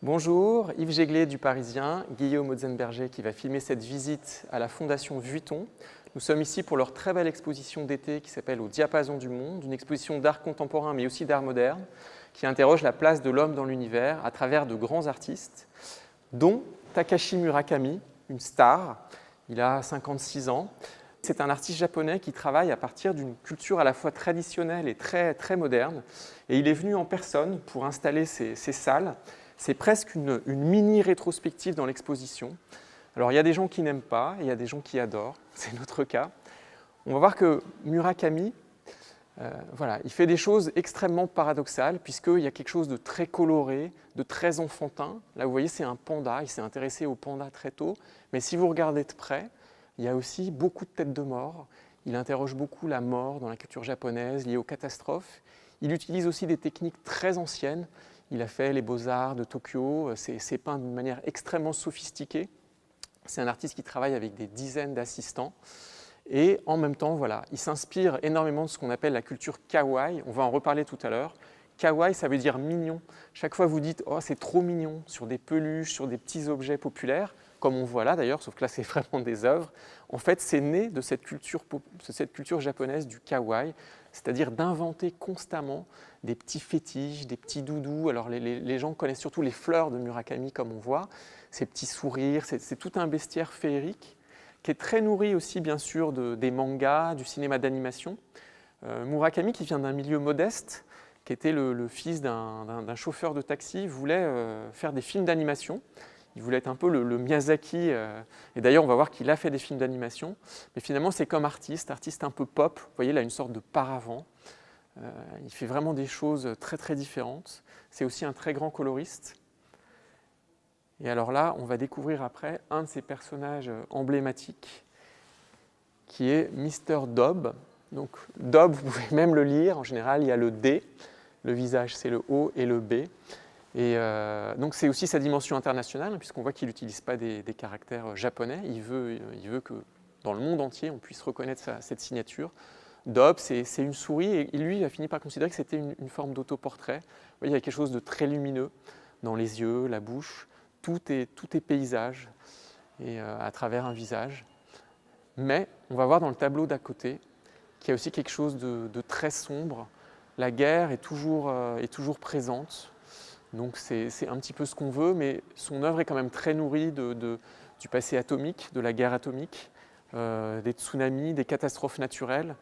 Bonjour, Yves Jéglé du Parisien, Guillaume Otzenberger qui va filmer cette visite à la Fondation Vuitton. Nous sommes ici pour leur très belle exposition d'été qui s'appelle Au diapason du monde, une exposition d'art contemporain mais aussi d'art moderne qui interroge la place de l'homme dans l'univers à travers de grands artistes, dont Takashi Murakami, une star. Il a 56 ans. C'est un artiste japonais qui travaille à partir d'une culture à la fois traditionnelle et très moderne. Et il est venu en personne pour installer ces salles. C'est presque une mini-rétrospective dans l'exposition. Alors il y a des gens qui n'aiment pas et il y a des gens qui adorent, c'est notre cas. On va voir que Murakami, il fait des choses extrêmement paradoxales puisqu'il y a quelque chose de très coloré, de très enfantin. Là vous voyez c'est un panda, il s'est intéressé au panda très tôt, mais si vous regardez de près, il y a aussi beaucoup de têtes de mort. Il interroge beaucoup la mort dans la culture japonaise liée aux catastrophes. Il utilise aussi des techniques très anciennes. Il a fait les beaux-arts de Tokyo, c'est peint d'une manière extrêmement sophistiquée. C'est un artiste qui travaille avec des dizaines d'assistants. Et en même temps, il s'inspire énormément de ce qu'on appelle la culture kawaii. On va en reparler tout à l'heure. Kawaii, ça veut dire mignon. Chaque fois, vous dites « Oh, c'est trop mignon » sur des peluches, sur des petits objets populaires, comme on voit là d'ailleurs, sauf que là, c'est vraiment des œuvres. En fait, c'est né de cette culture japonaise du kawaii, c'est-à-dire d'inventer constamment des petits fétiches, des petits doudous. Alors, les gens connaissent surtout les fleurs de Murakami, comme on voit, ces petits sourires, c'est tout un bestiaire féerique qui est très nourri aussi, bien sûr, des mangas, du cinéma d'animation. Murakami, qui vient d'un milieu modeste, qui était le fils d'un chauffeur de taxi, voulait faire des films d'animation. Il voulait être un peu le Miyazaki, et d'ailleurs on va voir qu'il a fait des films d'animation, mais finalement c'est comme artiste un peu pop, vous voyez là une sorte de paravent. Il fait vraiment des choses très différentes. C'est aussi un très grand coloriste. Et alors là, on va découvrir après un de ses personnages emblématiques, qui est Mr. Dob. Donc Dob, vous pouvez même le lire, en général il y a le D, le visage c'est le O et le B. Et donc c'est aussi sa dimension internationale, puisqu'on voit qu'il n'utilise pas des caractères japonais. Il veut que dans le monde entier, on puisse reconnaître cette signature. Dob, c'est une souris, et lui, il a fini par considérer que c'était une forme d'autoportrait. Vous voyez, il y a quelque chose de très lumineux dans les yeux, la bouche. Tout est paysage, et à travers un visage. Mais on va voir dans le tableau d'à côté qu'il y a aussi quelque chose de très sombre. La guerre est toujours présente. Donc c'est un petit peu ce qu'on veut, mais son œuvre est quand même très nourrie du passé atomique, de la guerre atomique, des tsunamis, des catastrophes naturelles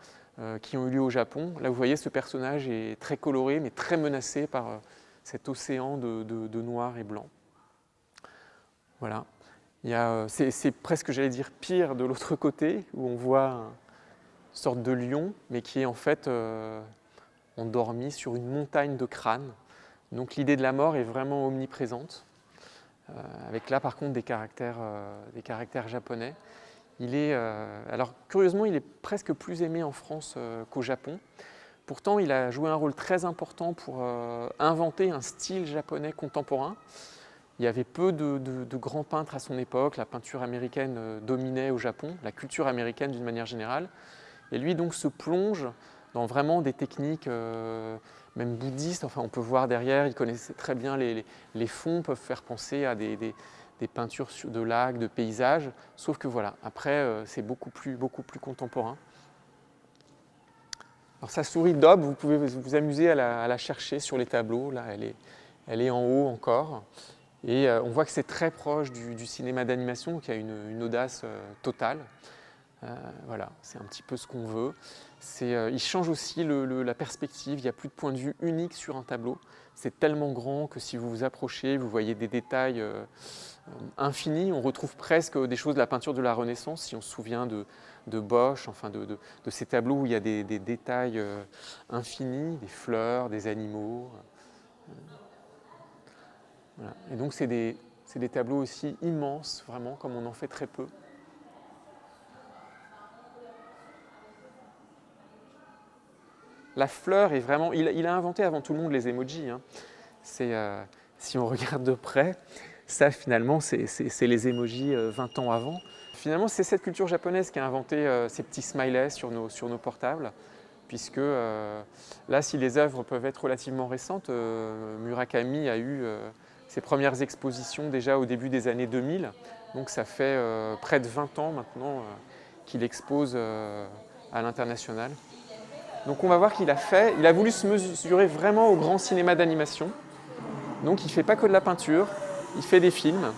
qui ont eu lieu au Japon. Là, vous voyez, ce personnage est très coloré, mais très menacé par cet océan de noir et blanc. Voilà. C'est presque, j'allais dire, pire de l'autre côté, où on voit une sorte de lion, mais qui est en fait endormi sur une montagne de crânes. Donc l'idée de la mort est vraiment omniprésente, avec là par contre des caractères japonais. Alors curieusement, il est presque plus aimé en France qu'au Japon. Pourtant, il a joué un rôle très important pour inventer un style japonais contemporain. Il y avait peu de grands peintres à son époque, la peinture américaine dominait au Japon, la culture américaine d'une manière générale. Et lui donc se plonge dans vraiment des techniques même bouddhistes. Enfin, on peut voir derrière, il connaissait très bien les fonds, peuvent faire penser à des peintures de lacs, de paysages. Sauf que voilà, après, c'est beaucoup plus contemporain. Alors sa souris Dob, vous pouvez vous amuser à la chercher sur les tableaux. Là, elle est en haut encore. Et on voit que c'est très proche du cinéma d'animation, qui a une audace totale. Voilà, c'est un petit peu ce qu'on veut. Il change aussi la perspective, il n'y a plus de point de vue unique sur un tableau. C'est tellement grand que si vous vous approchez, vous voyez des détails infinis. On retrouve presque des choses de la peinture de la Renaissance, si on se souvient de Bosch, enfin de ces tableaux où il y a des détails infinis, des fleurs, des animaux. Voilà. Et donc c'est des tableaux aussi immenses, vraiment, comme on en fait très peu. La fleur est vraiment... Il a inventé avant tout le monde les emojis. Hein. Si on regarde de près, ça finalement c'est les emojis 20 ans avant. Finalement c'est cette culture japonaise qui a inventé ces petits smileys sur nos portables, puisque là si les œuvres peuvent être relativement récentes, Murakami a eu ses premières expositions déjà au début des années 2000. Donc ça fait près de 20 ans maintenant qu'il expose à l'international. Donc on va voir qu'il a voulu se mesurer vraiment au grand cinéma d'animation. Donc il ne fait pas que de la peinture, il fait des films.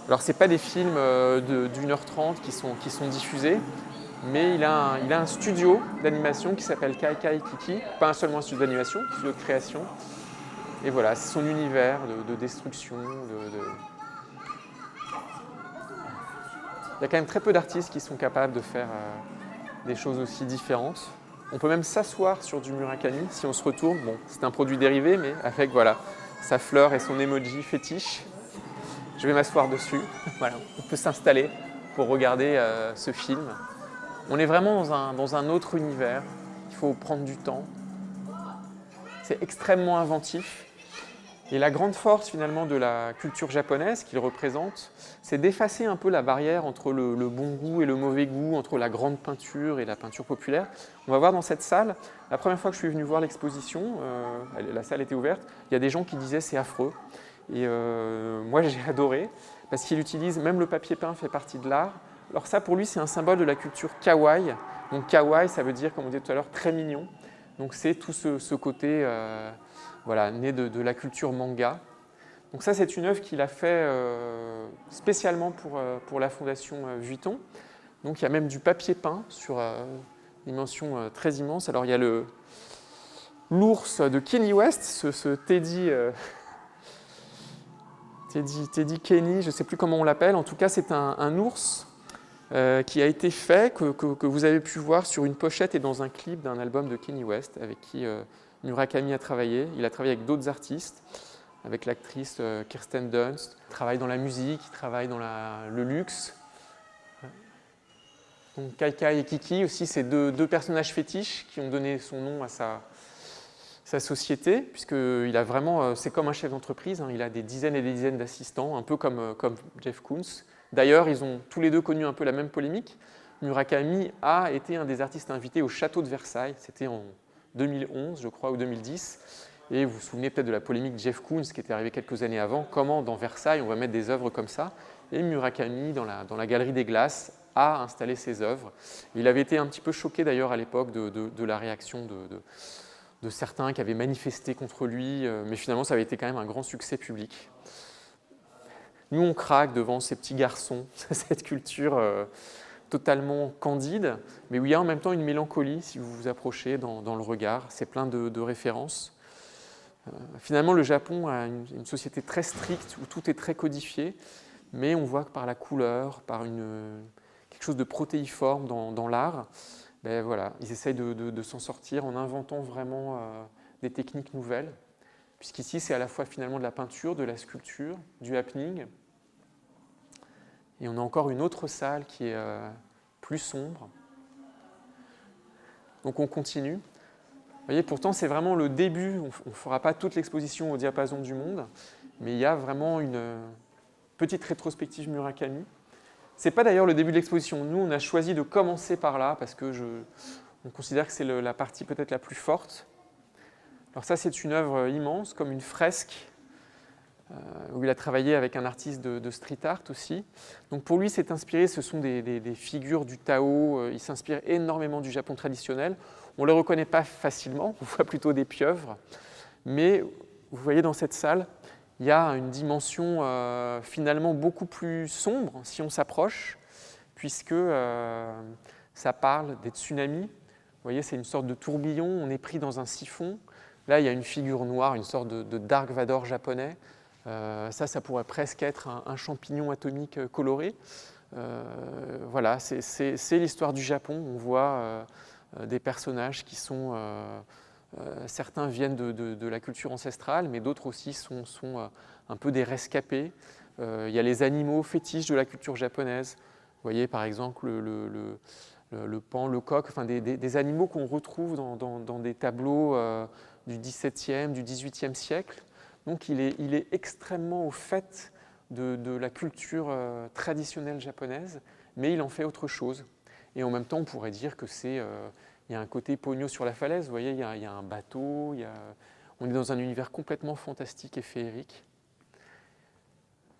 Alors ce n'est pas des films d'1h30 qui sont diffusés, mais il a un studio d'animation qui s'appelle Kaikai Kiki, pas seulement un studio d'animation, un studio de création. Et voilà, c'est son univers de destruction. Il y a quand même très peu d'artistes qui sont capables de faire des choses aussi différentes. On peut même s'asseoir sur du Murakami si on se retourne. Bon, c'est un produit dérivé, mais avec voilà, sa fleur et son emoji fétiche. Je vais m'asseoir dessus. Voilà, on peut s'installer pour regarder ce film. On est vraiment dans un autre univers. Il faut prendre du temps. C'est extrêmement inventif. Et la grande force finalement de la culture japonaise qu'il représente, c'est d'effacer un peu la barrière entre le bon goût et le mauvais goût, entre la grande peinture et la peinture populaire. On va voir dans cette salle, la première fois que je suis venu voir l'exposition, la salle était ouverte, il y a des gens qui disaient c'est affreux. Et moi j'ai adoré, parce qu'il utilise, même le papier peint fait partie de l'art. Alors ça pour lui c'est un symbole de la culture kawaii. Donc kawaii ça veut dire, comme on disait tout à l'heure, très mignon. Donc c'est tout ce côté... Voilà, né de la culture manga. Donc ça, c'est une œuvre qu'il a fait spécialement pour la Fondation Vuitton. Donc il y a même du papier peint sur une dimension très immense. Alors il y a l'ours de Kanye West, ce Teddy Kenny, je ne sais plus comment on l'appelle. En tout cas, c'est un ours qui a été fait, que vous avez pu voir sur une pochette et dans un clip d'un album de Kanye West avec qui... Murakami a travaillé, il a travaillé avec d'autres artistes, avec l'actrice Kirsten Dunst. Il travaille dans la musique, il travaille dans le luxe. Donc Kaikai et Kiki aussi, c'est deux personnages fétiches qui ont donné son nom à sa société, puisqu'il a vraiment, c'est comme un chef d'entreprise, hein, il a des dizaines et des dizaines d'assistants, un peu comme Jeff Koons. D'ailleurs, ils ont tous les deux connu un peu la même polémique. Murakami a été un des artistes invités au château de Versailles, c'était en 2011, je crois, ou 2010. Et vous vous souvenez peut-être de la polémique de Jeff Koons qui était arrivée quelques années avant. Comment, dans Versailles, on va mettre des œuvres comme ça? Et Murakami, dans la Galerie des Glaces, a installé ses œuvres. Il avait été un petit peu choqué d'ailleurs à l'époque de la réaction de certains qui avaient manifesté contre lui. Mais finalement, ça avait été quand même un grand succès public. Nous, on craque devant ces petits garçons, cette culture... totalement candide, mais où il y a en même temps une mélancolie si vous vous approchez dans le regard. C'est plein de références. Finalement, le Japon a une société très stricte où tout est très codifié, mais on voit que par la couleur, par quelque chose de protéiforme dans l'art, ben voilà, ils essayent de s'en sortir en inventant vraiment des techniques nouvelles, puisqu'ici c'est à la fois finalement de la peinture, de la sculpture, du happening. Et on a encore une autre salle qui est plus sombre. Donc on continue. Vous voyez, pourtant c'est vraiment le début. On ne fera pas toute l'exposition au diapason du monde, mais il y a vraiment une petite rétrospective Murakami. Ce n'est pas d'ailleurs le début de l'exposition. Nous, on a choisi de commencer par là parce que on considère que c'est la partie peut-être la plus forte. Alors ça, c'est une œuvre immense, comme une fresque, où il a travaillé avec un artiste de street art aussi. Donc pour lui, c'est inspiré, ce sont des figures du Tao, il s'inspire énormément du Japon traditionnel. On ne les reconnaît pas facilement, on voit plutôt des pieuvres, mais vous voyez dans cette salle, il y a une dimension finalement beaucoup plus sombre si on s'approche, puisque ça parle des tsunamis. Vous voyez, c'est une sorte de tourbillon, on est pris dans un siphon. Là, il y a une figure noire, une sorte de Dark Vador japonais. Ça pourrait presque être un champignon atomique coloré. Voilà, c'est l'histoire du Japon. On voit des personnages qui sont... certains viennent de la culture ancestrale, mais d'autres aussi sont un peu des rescapés. Il y a les animaux fétiches de la culture japonaise. Vous voyez par exemple le paon, le coq, enfin des animaux qu'on retrouve dans des tableaux du XVIIe, du XVIIIe siècle. Donc il est extrêmement au fait de la culture traditionnelle japonaise, mais il en fait autre chose. Et en même temps, on pourrait dire que il y a un côté pogno sur la falaise. Vous voyez, il y a un bateau, on est dans un univers complètement fantastique et féerique.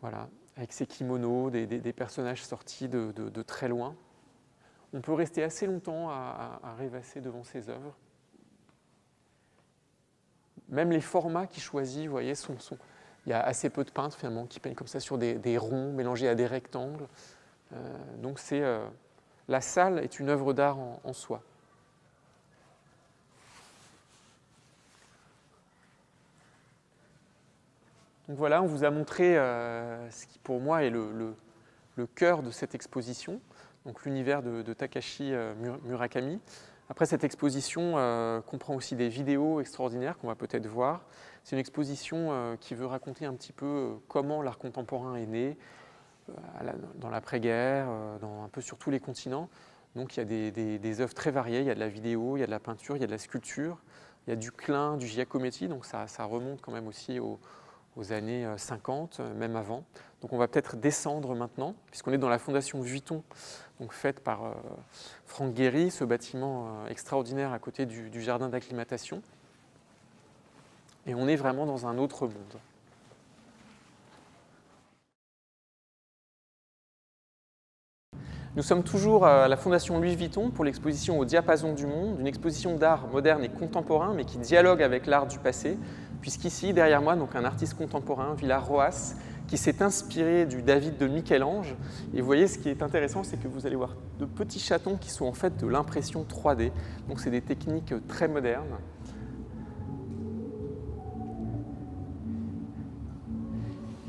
Voilà, avec ses kimonos, des personnages sortis de très loin. On peut rester assez longtemps à rêvasser devant ses œuvres. Même les formats qu'il choisit, vous voyez, il y a assez peu de peintres finalement qui peignent comme ça sur des ronds mélangés à des rectangles. Donc la salle est une œuvre d'art en soi. Donc voilà, on vous a montré ce qui pour moi est le cœur de cette exposition, donc l'univers de Takashi Murakami. Après, cette exposition comprend aussi des vidéos extraordinaires qu'on va peut-être voir. C'est une exposition qui veut raconter un petit peu comment l'art contemporain est né, dans l'après-guerre, un peu sur tous les continents. Donc il y a des œuvres très variées, il y a de la vidéo, il y a de la peinture, il y a de la sculpture, il y a du Klein, du Giacometti, donc ça remonte quand même aussi aux années 50, même avant. Donc on va peut-être descendre maintenant, puisqu'on est dans la fondation Vuitton, donc faite par Franck Gehry, ce bâtiment extraordinaire à côté du jardin d'acclimatation. Et on est vraiment dans un autre monde. Nous sommes toujours à la Fondation Louis Vuitton pour l'exposition Au diapason du monde, une exposition d'art moderne et contemporain, mais qui dialogue avec l'art du passé, puisqu'ici, derrière moi, donc un artiste contemporain, Villar Roas, qui s'est inspiré du David de Michel-Ange. Et vous voyez, ce qui est intéressant, c'est que vous allez voir de petits chatons qui sont en fait de l'impression 3D. Donc c'est des techniques très modernes.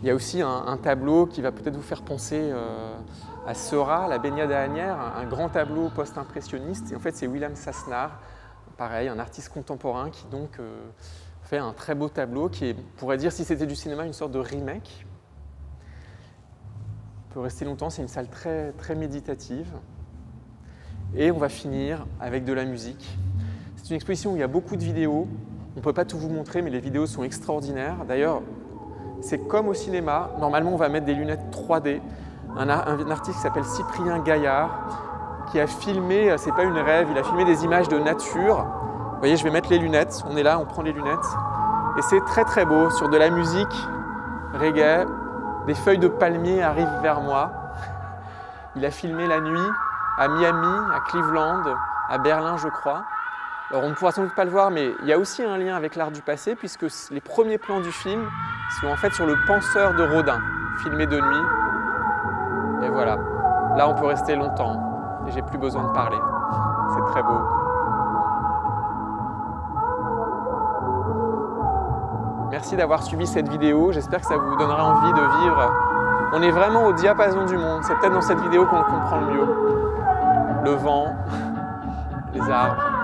Il y a aussi un tableau qui va peut-être vous faire penser à Seurat, la baignade à Asnières, un grand tableau post-impressionniste. Et en fait, c'est William Sassenard, pareil, un artiste contemporain qui donc fait un très beau tableau qui est, on pourrait dire, si c'était du cinéma, une sorte de remake. On peut rester longtemps, c'est une salle très, très méditative. Et on va finir avec de la musique. C'est une exposition où il y a beaucoup de vidéos. On ne peut pas tout vous montrer, mais les vidéos sont extraordinaires. D'ailleurs, c'est comme au cinéma. Normalement, on va mettre des lunettes 3D. Un artiste qui s'appelle Cyprien Gaillard, qui a filmé, c'est pas une rêve, il a filmé des images de nature. Vous voyez, je vais mettre les lunettes. On est là, on prend les lunettes. Et c'est très très beau, sur de la musique reggae. Des feuilles de palmier arrivent vers moi. Il a filmé la nuit à Miami, à Cleveland, à Berlin, je crois. Alors on ne pourra sans doute pas le voir, mais il y a aussi un lien avec l'art du passé, puisque les premiers plans du film sont en fait sur le penseur de Rodin, filmé de nuit. Et voilà, là on peut rester longtemps, et j'ai plus besoin de parler. C'est très beau. Merci d'avoir suivi cette vidéo, j'espère que ça vous donnera envie de vivre. On est vraiment au diapason du monde, c'est peut-être dans cette vidéo qu'on le comprend le mieux. Le vent, les arbres.